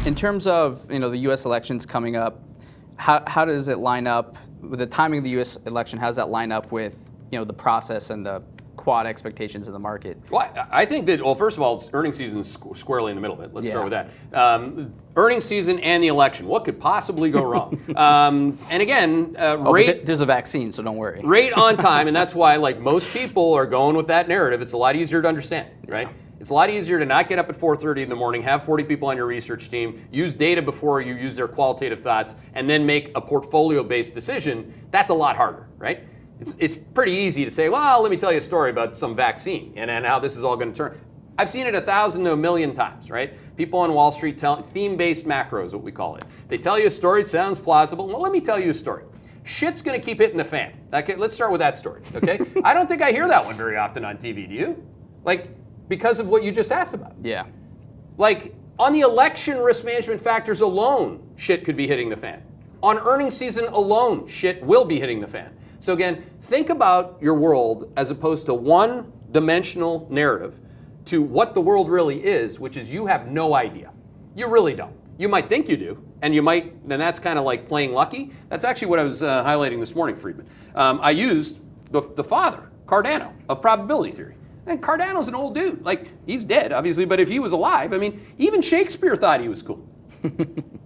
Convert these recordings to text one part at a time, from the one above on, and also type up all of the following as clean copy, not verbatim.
In terms of the U.S. elections coming up, how does it line up with the timing of the U.S. election? How does that line up with the process and the quad expectations of the market? Well, I think that, well, first of all, it's earnings season squarely in the middle of it. Let's start with that. Earnings season and the election. What could possibly go wrong? And again, there's a vaccine, so don't worry. Rate on time, and that's why, like, most people are going with that narrative. It's a lot easier to understand, right? Yeah. It's a lot easier to not get up at 4:30 in the morning, have 40 people on your research team, use data before you use their qualitative thoughts, and then make a portfolio-based decision. That's a lot harder, right? It's pretty easy to say, well, let me tell you a story about some vaccine and how this is all going to turn. I've seen it 1,000 to 1,000,000 times, right? People on Wall Street tell theme-based macros, what we call it. They tell you a story, it sounds plausible. Well, let me tell you a story. Shit's going to keep hitting the fan. Okay, let's start with that story, okay? I don't think I hear that one very often on TV, do you? Like, because of what you just asked about. Yeah. Like, on the election risk management factors alone, shit could be hitting the fan. On earnings season alone, shit will be hitting the fan. So again, think about your world as opposed to one-dimensional narrative to what the world really is, which is you have no idea. You really don't. You might think you do, and then that's kind of like playing lucky. That's actually what I was highlighting this morning, Freedman. I used the father, Cardano, of probability theory. And Cardano's an old dude. Like, he's dead, obviously, but if he was alive, I mean, even Shakespeare thought he was cool.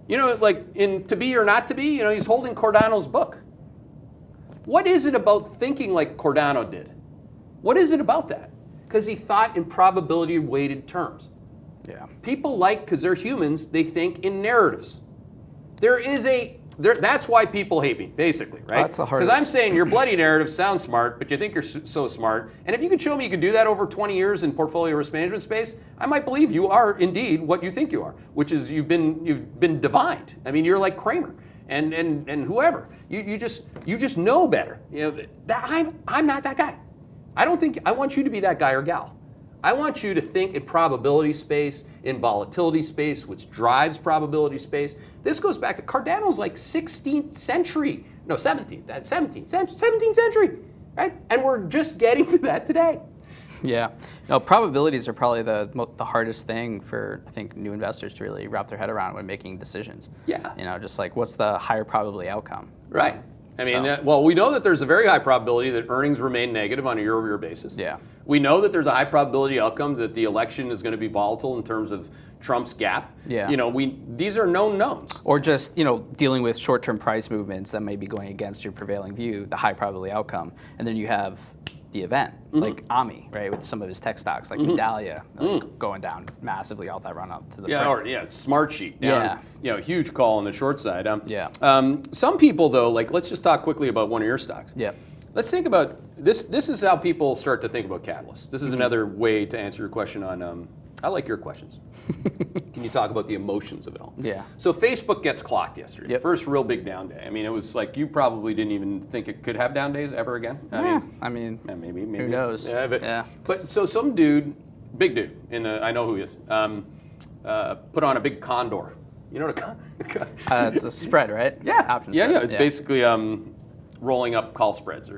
Like in To Be or Not to Be, he's holding Cardano's book. What is it about thinking like Cardano did? What is it about that? Because he thought in probability-weighted terms. Yeah. People because they're humans, they think in narratives. That's why people hate me, basically, right? That's the hardest. Because I'm saying your bloody narrative sounds smart, but you think you're so smart. And if you could show me you could do that over 20 years in portfolio risk management space, I might believe you are indeed what you think you are, which is you've been divined. I mean, you're like Kramer and whoever. You just know better. I'm not that guy. I want you to be that guy or gal. I want you to think in probability space, in volatility space, which drives probability space. This goes back to Cardano's like 16th century. No, 17th. That's 17th century, right? And we're just getting to that today. Yeah. No, probabilities are probably the hardest thing for, I think, new investors to really wrap their head around when making decisions. Yeah. Just like what's the higher probability outcome? Right. I mean, well, we know that there's a very high probability that earnings remain negative on a year-over-year basis. Yeah. We know that there's a high probability outcome that the election is going to be volatile in terms of Trump's gap. Yeah. These are known knowns. Or just, dealing with short-term price movements that may be going against your prevailing view, the high probability outcome. And then you have the event, like Ami, right, with some of his tech stocks, like Medallia, going down massively off that run up to the print. Smart Sheet down, huge call on the short side. Some people, though, let's just talk quickly about one of your stocks. Yeah. Let's think about this. This is how people start to think about catalysts. This is another way to answer your question on. I like your questions. Can you talk about the emotions of it all? Yeah. So Facebook gets clocked yesterday. Yep. First real big down day. I mean, it was like you probably didn't even think it could have down days ever again. Maybe. Maybe. Who knows? But so some dude, big dude, I know who he is, put on a big condor. You know what it's a spread, right? Yeah. Option Yeah. spread. It's basically rolling up call spreads.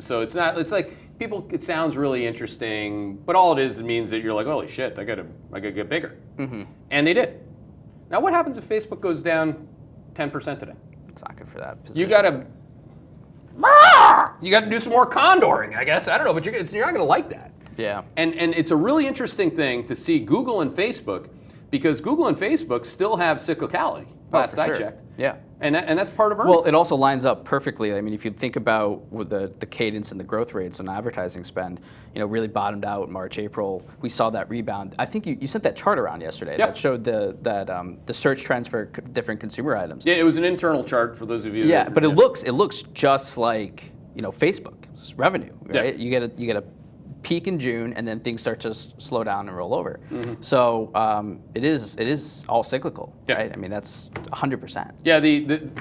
So it's not. It's like people. It sounds really interesting, but all it is, it means that you're like, holy shit, I gotta get bigger. Mm-hmm. And they did. Now, what happens if Facebook goes down 10% today? It's not good for that position. You gotta do some more condoring, I guess. I don't know, but you're not gonna like that. Yeah. And it's a really interesting thing to see Google and Facebook, because Google and Facebook still have cyclicality. Last I checked. Yeah. And that's part of earnings. Well, it also lines up perfectly. I mean, if you think about with the cadence and the growth rates on advertising spend, really bottomed out March, April. We saw that rebound. I think you sent that chart around yesterday that showed the search trends for different consumer items. Yeah, it was an internal chart for those of you. Yeah, but it looks just like Facebook's revenue, right? Yeah. You get a peak in June, and then things start to slow down and roll over. Mm-hmm. So it is all cyclical, right? I mean, that's 100%. Yeah,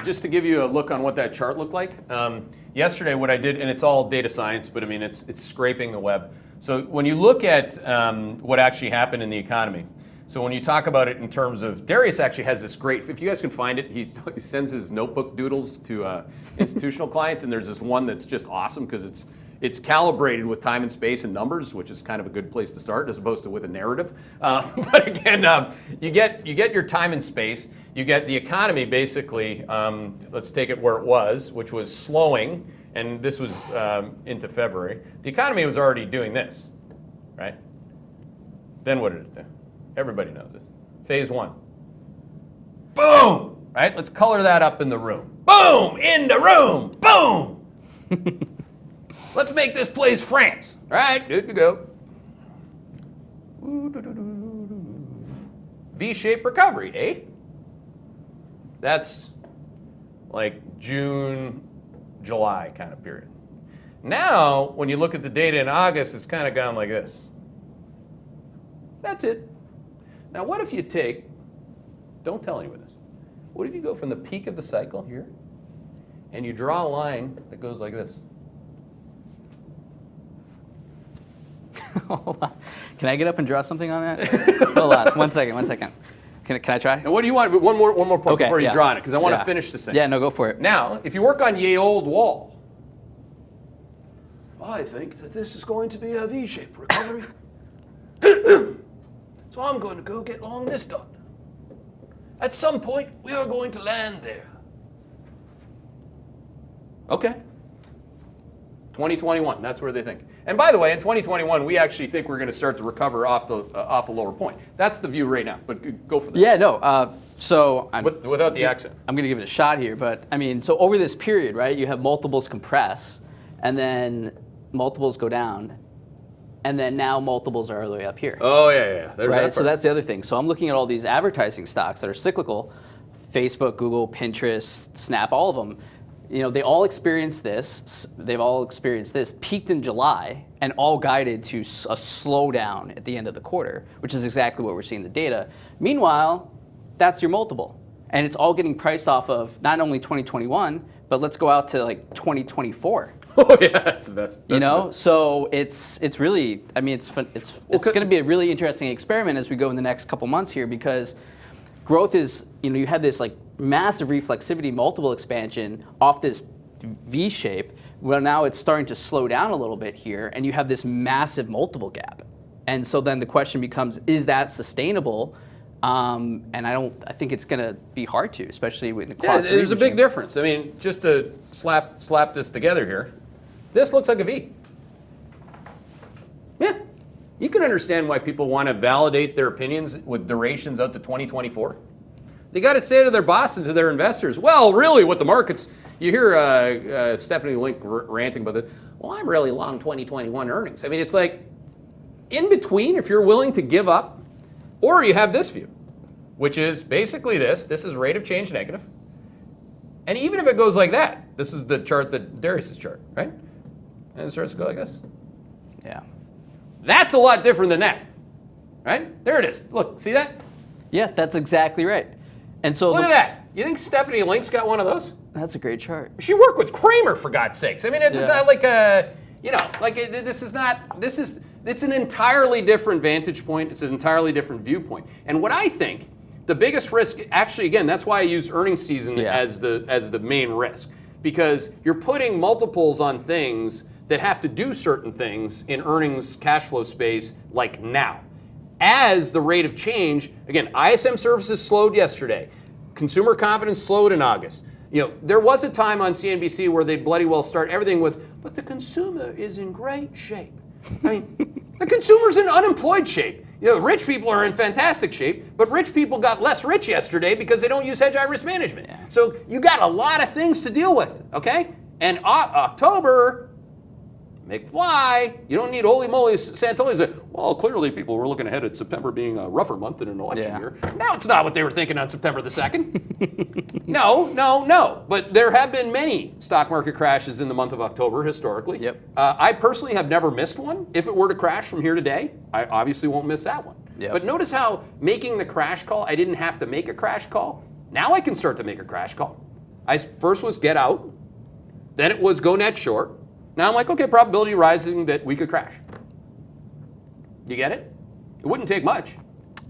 just to give you a look on what that chart looked like, yesterday what I did, and it's all data science, but I mean, it's scraping the web. So when you look at what actually happened in the economy, so when you talk about it in terms of, Darius actually has this great, if you guys can find it, he sends his notebook doodles to institutional clients, and there's this one that's just awesome because it's calibrated with time and space and numbers, which is kind of a good place to start as opposed to with a narrative. But again, you get your time and space. You get the economy basically, let's take it where it was, which was slowing, and this was into February. The economy was already doing this, right? Then what did it do? Everybody knows this. Phase 1. Boom! Right? Let's color that up in the room. Boom! In the room! Boom! Let's make this place France. All right, good to go. V-shaped recovery, eh? That's like June, July kind of period. Now, when you look at the data in August, it's kind of gone like this. That's it. Now, what if you take, don't tell anyone this, what if you go from the peak of the cycle here, and you draw a line that goes like this? Hold on. Can I get up and draw something on that? Hold on. One second. Can I try? Now, what do you want? One more point before you draw on it, because I want to Yeah. finish this thing. Yeah, no, go for it. Now, if you work on ye old wall, I think that this is going to be a V-shaped recovery. So I'm going to go get along this dot. At some point, we are going to land there. Okay. 2021, that's where they think. And by the way, in 2021, we actually think we're going to start to recover off a lower point. That's the view right now, but go for that. Yeah, no. So without the accent. I'm going to give it a shot here, but I mean, so over this period, right, you have multiples compress, and then multiples go down, and then now multiples are all the way up here. Oh, yeah. There's right? that So that's the other thing. So I'm looking at all these advertising stocks that are cyclical, Facebook, Google, Pinterest, Snap, all of them. You know, they all experienced this. They've all experienced this, peaked in July, and all guided to a slowdown at the end of the quarter, which is exactly what we're seeing in the data. Meanwhile, that's your multiple. And it's all getting priced off of not only 2021, but let's go out to like 2024. Oh yeah, that's the best. You know, so it's really, I mean, it's going to be a really interesting experiment as we go in the next couple months here, because growth is, you know, you had this like massive reflexivity multiple expansion off this V shape. Well, now it's starting to slow down a little bit here, and you have this massive multiple gap. And so then the question becomes, is that sustainable? And I think it's going to be hard to, especially with the quad. There's a big difference. I mean, just to slap this together here, this looks like a V. Yeah, you can understand why people want to validate their opinions with durations out to 2024. They got to say to their boss and to their investors, well, really, what the markets, you hear Stephanie Link ranting about it, well, I'm really long 2021 earnings. I mean, it's like, in between, if you're willing to give up, or you have this view, which is basically this is rate of change negative. And even if it goes like that, this is the chart that Darius's chart, right? And it starts to go like this. Yeah. That's a lot different than that, right? There it is. Look, see that? Yeah, that's exactly right. And so Look at that. You think Stephanie Link's got one of those? That's a great chart. She worked with Kramer, for God's sakes. I mean, it's not like a, you know, like it's an entirely different vantage point. It's an entirely different viewpoint. And what I think, the biggest risk, actually, again, that's why I use earnings season as the main risk, because you're putting multiples on things that have to do certain things in earnings cash flow space like now. As the rate of change, again, ISM services slowed yesterday. Consumer confidence slowed in August. You know, there was a time on CNBC where they'd bloody well start everything with, but the consumer is in great shape. I mean, the consumer's in unemployed shape. You know, rich people are in fantastic shape, but rich people got less rich yesterday because they don't use Hedgeye risk management. Yeah. So you got a lot of things to deal with, okay? And October, McFly, you don't need holy moly Santoli say, well, clearly people were looking ahead at September being a rougher month in an election year. No, it's not what they were thinking on September the 2nd. No. But there have been many stock market crashes in the month of October historically. Yep. I personally have never missed one. If it were to crash from here today, I obviously won't miss that one. Yep. But notice how making the crash call, I didn't have to make a crash call. Now I can start to make a crash call. First was get out, then it was go net short. Now I'm like, okay, probability rising that we could crash. You get it? It wouldn't take much.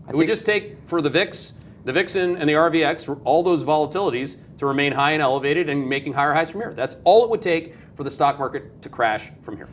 It would just take for the VIX, the VIXN and the RVX, all those volatilities to remain high and elevated and making higher highs from here. That's all it would take for the stock market to crash from here.